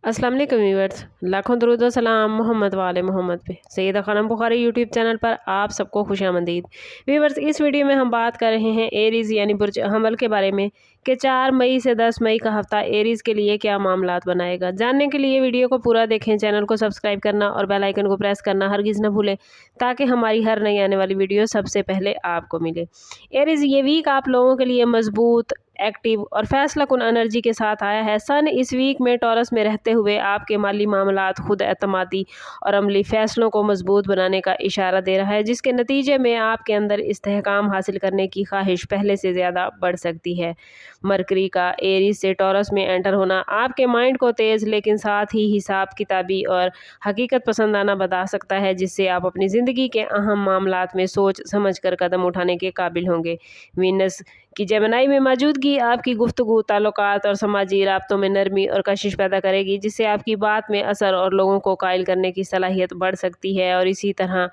अस्सलाम वालेकुम व्यूअर्स, लाखों दरूद व सलाम मोहम्मद वाले मोहम्मद पे। सैयदा खानम बुखारी यूट्यूब चैनल पर आप सबको खुशामदीद। व्यूअर्स, इस वीडियो में हम बात कर रहे हैं एरीज़ यानी बुर्ज हमल के बारे में कि 4 मई से 10 मई का हफ्ता एरीज़ के लिए क्या मामलात बनाएगा। जानने के लिए वीडियो को पूरा देखें, चैनल को सब्सक्राइब करना और बेल आइकन को प्रेस करना हरगिज़ न भूलें ताकि हमारी हर नई आने वाली वीडियो सबसे पहले आपको मिले। एरीज़, ये वीक आप लोगों के लिए मजबूत, एक्टिव और फैसला कुन एनर्जी के साथ आया है। सन इस वीक में टॉरस में रहते हुए आपके माली मामलात खुद एतमादी और अमली फैसलों को मजबूत बनाने का इशारा दे रहा है, जिसके नतीजे में आपके अंदर इस्तेहकाम हासिल करने की ख्वाहिश पहले से ज़्यादा बढ़ सकती है। मरकरी का एरीज से टॉरस में एंटर होना आपके माइंड को तेज़ लेकिन साथ ही हिसाब किताबी और हकीकत पसंदाना बता सकता है, जिससे आप अपनी ज़िंदगी के अहम मामलात में सोच समझ कर कदम उठाने के काबिल होंगे। वीनस की जेमिनी में मौजूदगी आपकी गुफ्तगू, ताल्लुकात और समाजी राब्तों में नरमी और कशिश पैदा करेगी, जिससे आपकी बात में असर और लोगों को कायल करने की सलाहियत बढ़ सकती है। और इसी तरह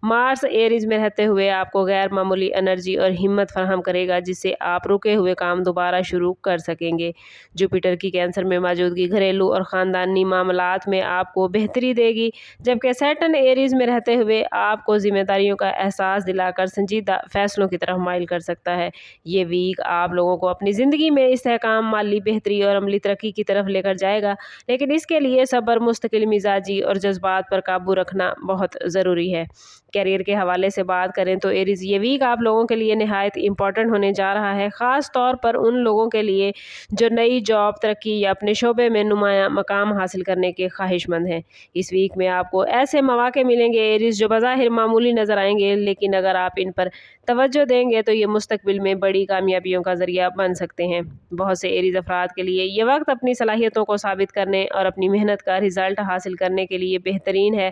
मार्स एरीज में रहते हुए आपको गैर मामूली एनर्जी और हिम्मत फराहम करेगा, जिससे आप रुके हुए काम दोबारा शुरू कर सकेंगे। जुपिटर की कैंसर में मौजूदगी घरेलू और ख़ानदानी मामलात में आपको बेहतरी देगी, जबकि सैटर्न एरीज में रहते हुए आपको जिम्मेदारियों का एहसास दिलाकर संजीदा फैसलों की तरफ माइल कर सकता है। ये वीक आप लोगों को अपनी ज़िंदगी में इस्तेहकाम, माली बेहतरी और अमली तरक्की की तरफ लेकर जाएगा, लेकिन इसके लिए सब्र, मुस्तकिल मिजाजी और जज्बात पर काबू रखना बहुत ज़रूरी है। कैरियर के हवाले से बात करें तो एरीज, ये वीक आप लोगों के लिए नहायत इम्पॉर्टेंट होने जा रहा है, ख़ास तौर पर उन लोगों के लिए जो नई जॉब, तरक्की या अपने शोबे में नुमाया मकाम हासिल करने के ख्वाहिशमंद हैं। इस वीक में आपको ऐसे मौके मिलेंगे एरीज जो बज़ाहिर मामूली नज़र आएंगे, लेकिन अगर आप इन पर तवज्जो देंगे तो ये मुस्तकबिल में बड़ी कामयाबियों का ज़रिया बन सकते हैं। बहुत से एरीज अफराद के लिए ये वक्त अपनी सलाहियतों को साबित करने और अपनी मेहनत का रिज़ल्ट हासिल करने के लिए बेहतरीन है।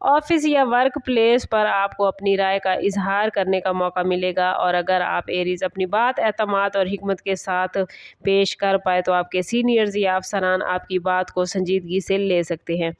ऑफिस या वर्क प्लेस पर आपको अपनी राय का इजहार करने का मौका मिलेगा, और अगर आप एरीज अपनी बात एतमाद और हिकमत के साथ पेश कर पाए तो आपके सीनियर्स या अफसरान आपकी बात को संजीदगी से ले सकते हैं।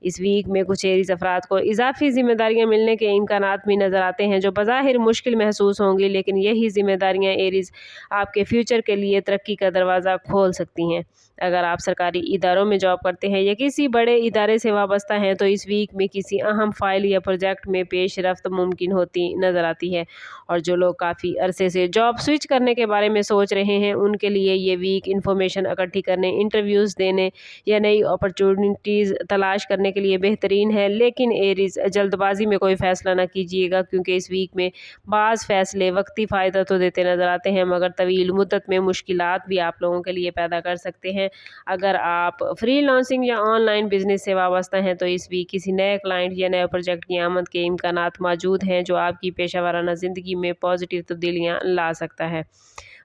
इस वीक में कुछ एरीज अफराद को इजाफी जिम्मेदारियां मिलने के इम्कानात भी नज़र आते हैं, जो बज़ाहिर मुश्किल महसूस होंगी, लेकिन यही जिम्मेदारियां एरीज आपके फ्यूचर के लिए तरक्की का दरवाज़ा खोल सकती हैं। अगर आप सरकारी इदारों में जॉब करते हैं या किसी बड़े इदारे से वाबस्ता हैं तो इस वीक में किसी अहम फाइल या प्रोजेक्ट में पेशरफ्त मुमकिन होती नज़र आती है। और जो लोग काफ़ी अरसे से जॉब स्विच करने के बारे में सोच रहे हैं, उनके लिए ये वीक इंफॉर्मेशन इकट्ठी करने, इंटरव्यूज़ देने या नई अपॉर्चुनिटीज़ तलाश करने के लिए बेहतरीन है। लेकिन एरीज, जल्दबाजी में कोई फ़ैसला ना कीजिएगा, क्योंकि इस वीक में बाज़ फ़ैसले वक्ती फ़ायदा तो देते नज़र आते हैं, मगर तवील मुद्दत में मुश्किलात भी आप लोगों के लिए पैदा कर सकते हैं। अगर आप फ्रीलांसिंग या ऑनलाइन बिजनेस से वाबस्ता हैं तो इस वीक किसी नए क्लाइंट या नए प्रोजेक्ट की आमद के इम्कानात मौजूद हैं, जो आपकी पेशा वाराना ज़िंदगी में पॉजिटिव तब्दीलियाँ ला सकता है।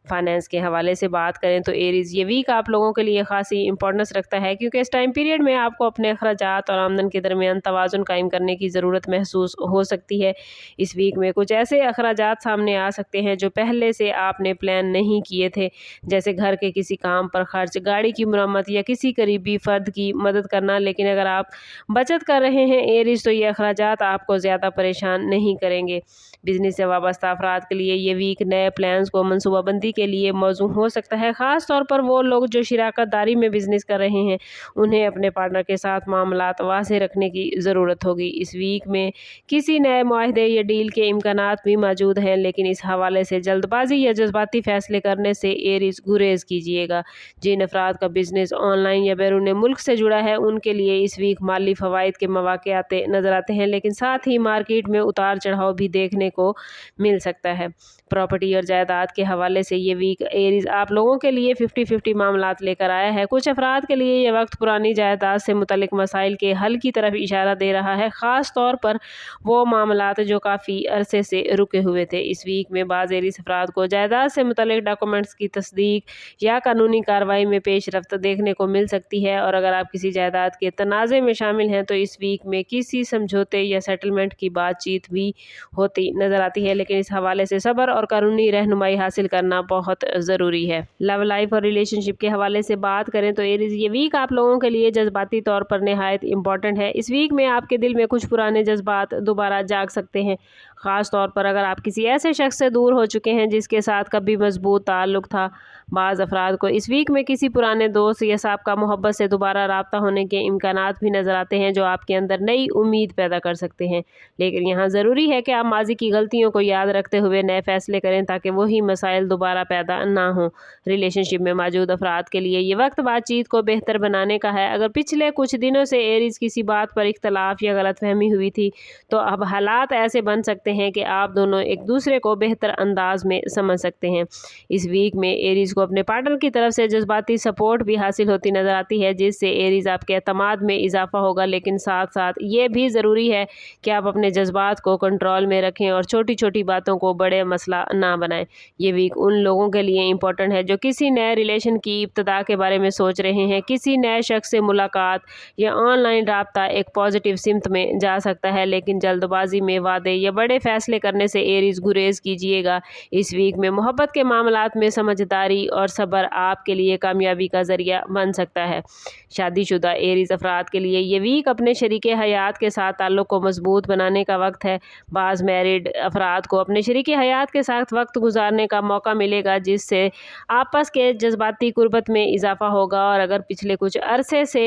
फाइनेंस के हवाले से बात करें तो एरीज, ये वीक आप लोगों के लिए खासी इंपॉर्टेंस रखता है, क्योंकि इस टाइम पीरियड में आपको अपने अखराजात और आमदन के दरमियान तवाज़ुन कायम करने की ज़रूरत महसूस हो सकती है। इस वीक में कुछ ऐसे अखराजात सामने आ सकते हैं जो पहले से आपने प्लान नहीं किए थे, जैसे घर के किसी काम पर खर्च, गाड़ी की मरम्मत या किसी करीबी फ़र्द की मदद करना। लेकिन अगर आप बचत कर रहे हैं एरीज, तो ये अखराजात आपको ज़्यादा परेशान नहीं करेंगे। बिजनेस से वाबस्ता अफराद के लिए ये वीक नए प्लान्स को मनसूबाबंदी के लिए मौजू हो सकता है, ख़ास तौर पर वो लोग जो शिराकत दारी में बिजनेस कर रहे हैं, उन्हें अपने पार्टनर के साथ मामलात वाज़ेह रखने की ज़रूरत होगी। इस वीक में किसी नए मुआहदे या डील के इम्कानात भी मौजूद हैं, लेकिन इस हवाले से जल्दबाजी या जज्बाती फ़ैसले करने से एरीज गुरेज कीजिएगा। जिन अफराद का बिजनेस ऑनलाइन या बैरून मुल्क से जुड़ा है, उनके लिए इस वीक माली फ़वाइद के मौके आते नज़र आते हैं, लेकिन साथ ही मार्केट में उतार चढ़ाव भी देखने को मिल सकता है। प्रॉपर्टी और जायदाद के हवाले से ये वीक एरीज आप लोगों के लिए 50-50 मामलात लेकर आया है। कुछ अफराद के लिए ये वक्त पुरानी जायदाद से मुतल्लिक मसाइल के हल की तरफ इशारा दे रहा है, ख़ास तौर पर वो मामलात जो काफ़ी अरसे से रुके हुए थे। इस वीक में बाज़ एरीज अफराद को जायदाद से मुतल्लिक डॉक्यूमेंट्स की तस्दीक या कानूनी कार्रवाई में पेशरफ्त देखने को मिल सकती है। और अगर आप किसी जायदाद के तनाज़े में शामिल हैं तो इस वीक में किसी समझौते या सेटलमेंट की बातचीत भी होती नज़र आती है, लेकिन इस हवाले से सब्र और कानूनी रहनुमाई हासिल करना बहुत ज़रूरी है। लव लाइफ और रिलेशनशिप के हवाले से बात करें तो एरीज, ये वीक आप लोगों के लिए जज्बाती तौर पर नहायत इम्पॉर्टेंट है। इस वीक में आपके दिल में कुछ पुराने जज्बात दोबारा जाग सकते हैं, ख़ास तौर पर अगर आप किसी ऐसे शख्स से दूर हो चुके हैं जिसके साथ कभी मजबूत ताल्लुक़ था। बाज़ अफराद को इस वीक में किसी पुराने दोस्त या साबका मोहब्बत से दोबारा राब्ता होने के इम्कानात भी नज़र आते हैं, जो आपके अंदर नई उम्मीद पैदा कर सकते हैं। लेकिन यहाँ ज़रूरी है कि आप माजी की गलतियों को याद रखते हुए नए फ़ैसले करें ताकि वही मसाइल दोबारा पैदा ना हों। रिलेशनशिप में मौजूद अफराद के लिए ये वक्त बातचीत को बेहतर बनाने का है। अगर पिछले कुछ दिनों से एरीज़ किसी बात पर इख्तलाफ या गलतफहमी हुई थी, तो अब हालात ऐसे बन सकते हैं कि आप दोनों एक दूसरे को बेहतर अंदाज में समझ सकते हैं। इस वीक में एरीज़ को अपने पार्टनर की तरफ से जज्बाती सपोर्ट भी हासिल होती नज़र आती है, जिससे एरीज़ आपके एतमाद में इजाफा होगा। लेकिन साथ साथ ये भी ज़रूरी है कि आप अपने जज्बात को कंट्रोल में रखें और छोटी छोटी बातों को बड़े मसला ना बनाएं। ये वीक उन लोगों के लिए इम्पोर्टेंट है जो किसी नए रिलेशन की इब्तिदा के बारे में सोच रहे हैं। किसी नए शख्स से मुलाकात या ऑनलाइन राब्ता एक पॉजिटिव सिमत में जा सकता है, लेकिन जल्दबाजी में वादे या बड़े फैसले करने से एरीज़ गुरेज कीजिएगा। इस वीक में मोहब्बत के मामलात में समझदारी और सब्र आपके लिए कामयाबी का ज़रिया बन सकता है। शादीशुदा एरीज़ अफराद के लिए ये वीक अपने शरीके हयात के साथ ताल्लुक़ को मजबूत बनाने का वक्त है। बाज़ मैरिड अफराद को अपने शरीके हयात के साथ वक्त गुजारने का मौका मिलेगा, जिससे आपस के जज्बाती कुर्बत में इजाफा होगा। और अगर पिछले कुछ अरसे से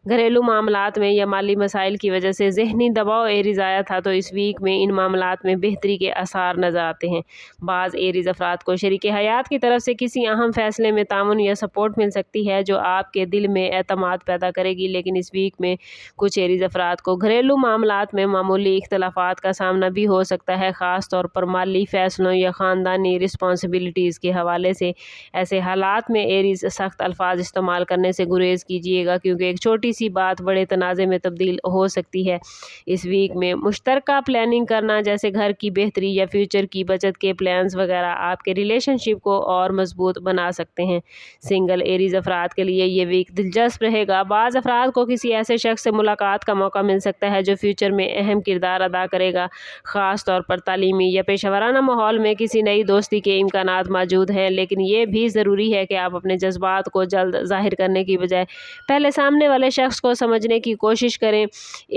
घरेलू मामलात में या माली मसाइल की वजह से ज़हनी दबाव एरीज़ आया था, तो इस वीक में इन मामलात में बेहतरी के आसार नज़र आते हैं। बाज़ एरीज़ अफराद को शरीके हयात की तरफ से किसी अहम फैसले में तामुन या सपोर्ट मिल सकती है, जो आपके दिल में एतमाद पैदा करेगी। लेकिन इस वीक में कुछ एरीज़ अफराद को घरेलू मामलात में मामूली इख्तलाफात का सामना भी हो सकता है, ख़ास तौर पर माली फ़ैसलों या ख़ानदानी रिस्पॉन्सिबिलिटीज़ के हवाले से। ऐसे हालात में एरीज़ सख्त अल्फाज इस्तेमाल करने से गुरेज कीजिएगा, क्योंकि एक छोटी सी बात बड़े तनाज़े में तब्दील हो सकती है। इस वीक में मुश्तरका प्लानिंग करना, जैसे घर की बेहतरी या फ्यूचर की बचत के प्लान्स वगैरह, आपके रिलेशनशिप को और मजबूत बना सकते हैं। सिंगल एरीज़ अफराद के लिए ये वीक दिलचस्प रहेगा। बाज़ अफराद को किसी ऐसे शख्स से मुलाकात का मौका मिल सकता है जो फ्यूचर में अहम किरदार अदा करेगा, ख़ास तौर पर तालीमी या पेशेवराना माहौल में किसी नई दोस्ती के इम्कानात मौजूद हैं। लेकिन ये भी ज़रूरी है कि आप अपने जज्बात को जल्द ज़ाहिर करने की बजाय पहले सामने वाले शख्स को समझने की कोशिश करें।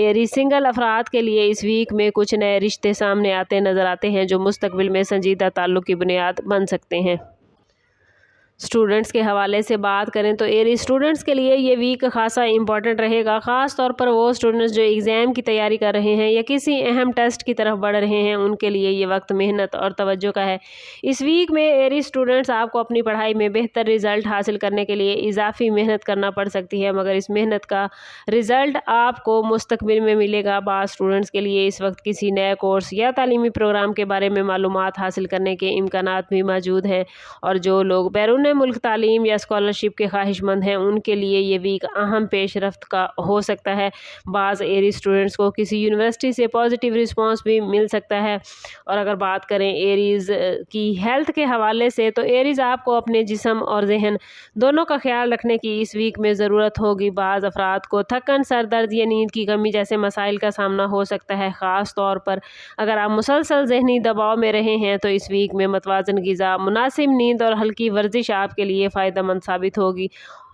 एरीज़ सिंगल अफराद के लिए इस वीक में कुछ नए रिश्ते सामने आते नज़र आते हैं, जो मुस्तकबिल में संजीदा ताल्लुक़ की बुनियाद बन सकते हैं। स्टूडेंट्स के हवाले से बात करें तो एरीज़ स्टूडेंट्स के लिए ये वीक खासा इंपॉर्टेंट रहेगा, ख़ास तौर पर वो स्टूडेंट्स जो एग्ज़ाम की तैयारी कर रहे हैं या किसी अहम टेस्ट की तरफ बढ़ रहे हैं, उनके लिए ये वक्त मेहनत और तवज्जो का है। इस वीक में एरीज़ स्टूडेंट्स आपको अपनी पढ़ाई में बेहतर रिज़ल्ट हासिल करने के लिए इजाफी मेहनत करना पड़ सकती है, मगर इस मेहनत का रिज़ल्ट आपको मुस्तकबिल में मिलेगा। बाज़ स्टूडेंट्स के लिए इस वक्त किसी नए कोर्स या तालीमी प्रोग्राम के बारे में मालूमात हासिल करने के इम्कानात भी मौजूद हैं, और जो लोग बैरून मुल्क तालीम या स्कॉलरशिप के ख्वाहिशमंद हैं, उनके लिए ये वीक अहम पेशरफ्त का हो सकता है। बाज़ एरीज़ स्टूडेंट्स को किसी यूनिवर्सिटी से पॉजिटिव रिस्पांस भी मिल सकता है। और अगर बात करें एरीज़ की हेल्थ के हवाले से, तो एरीज़ आपको अपने जिस्म और जहन दोनों का ख्याल रखने की इस वीक में ज़रूरत होगी। बाज़ अफराद को थकन, सर दर्द या नींद की कमी जैसे मसाइल का सामना हो सकता है, ख़ास तौर पर अगर आप मुसलसल जहनी दबाव में रहे हैं। तो इस वीक में मतवाज़न ग़िज़ा, मुनासिब नींद और हल्की वर्जिश आपके लिए फ़ायदेमंद साबित होगी।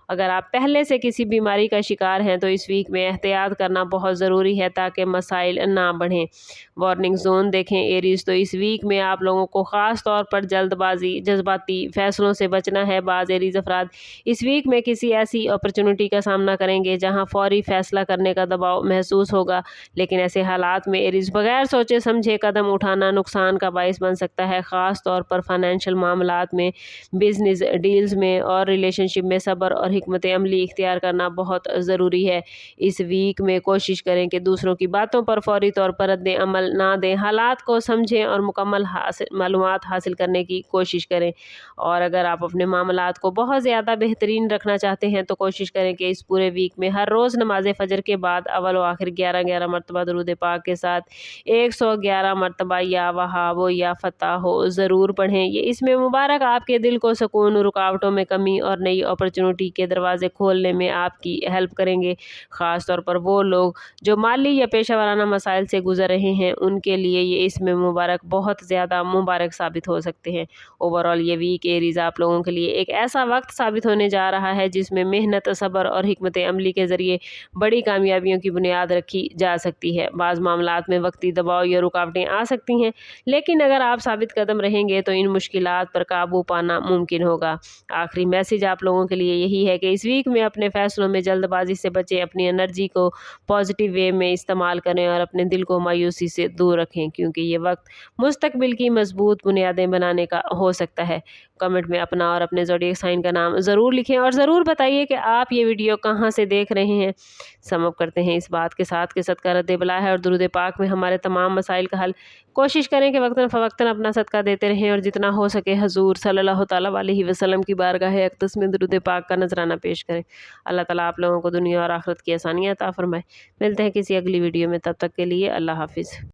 अगर आप पहले से किसी बीमारी का शिकार हैं, तो इस वीक में एहतियात करना बहुत ज़रूरी है ताकि मसाइल ना बढ़ें। वार्निंग ज़ोन देखें एरीज़, तो इस वीक में आप लोगों को ख़ास तौर पर जल्दबाजी, जज्बाती फ़ैसलों से बचना है। बाज़ एरीज़ अफराद इस वीक में किसी ऐसी अपॉर्चुनिटी का सामना करेंगे जहां फ़ौरी फ़ैसला करने का दबाव महसूस होगा, लेकिन ऐसे हालात में एरीज़ बगैर सोचे समझे कदम उठाना नुकसान का बायस बन सकता है। ख़ास तौर पर फाइनेंशियल मामलात में, बिजनेस डील्स में और रिलेशनशिप में सब्र और हिकमत अमली इख्तियार करना बहुत ज़रूरी है। इस वीक में कोशिश करें कि दूसरों की बातों पर फौरी तौर पर रद्द अमल ना दें, हालात को समझें और मुकम्मल मालूमात हासिल करने की कोशिश करें। और अगर आप अपने मामलात को बहुत ज़्यादा बेहतरीन रखना चाहते हैं, तो कोशिश करें कि इस पूरे वीक में हर रोज़ नमाज फ़जर के बाद अव्वल व आखिर 11-11 मरतबा दुरूद पाक के साथ 111 मरतबा या वहाबो या फ़ताहो ज़रूर पढ़ें। ये इसमें मुबारक आपके दिल को सुकून, रुकावटों में कमी और नई अपॉर्चुनिटी के दरवाज़े खोलने में आपकी हेल्प करेंगे। ख़ास तौर पर वो लोग जो माली या पेशा वराना मसाइल से गुज़र रहे हैं, उनके लिए ये इसमें मुबारक बहुत ज़्यादा मुबारक साबित हो सकते हैं। ओवरऑल ये वीक एरीज़ आप लोगों के लिए एक ऐसा वक्त साबित होने जा रहा है जिसमें मेहनत, सब्र और हिकमत अमली के ज़रिए बड़ी कामयाबियों की बुनियाद रखी जा सकती है। बाज़ मामलात में वक्ती दबाव या रुकावटें आ सकती हैं, लेकिन अगर आप साबित कदम रहेंगे तो इन मुश्किलात पर काबू पाना मुमकिन होगा। आखिरी मैसेज आप लोगों के लिए यही है कि इस वीक में अपने फैसलों में जल्दबाजी से बचें, अपनी एनर्जी को पॉजिटिव वे में इस्तेमाल करें और अपने दिल को मायूसी से दूर रखें, क्योंकि ये वक्त मुस्तकबिल की मजबूत बुनियादें बनाने का हो सकता है। कमेंट में अपना और अपने ज़ोडिएक साइन का नाम ज़रूर लिखें और ज़रूर बताइए कि आप ये वीडियो कहाँ से देख रहे हैं। समअप करते हैं इस बात के साथ कि सदका रद्द बला है और दुरूद पाक में हमारे तमाम मसाइल का हल। कोशिश करें कि वक्तन फ़वक्तन अपना सदका देते रहें और जितना हो सके हजूर सल्लल्लाहु तआला अलैहि वसल्लम की बारगाह अक़दस में दुरूद पाक का नजराना पेश करें। अल्लाह ताला आप लोगों को दुनिया और आखिरत की आसानियाँ अता फरमाए। मिलते हैं किसी अगली वीडियो में, तब तक के लिए अल्लाह हाफिज़।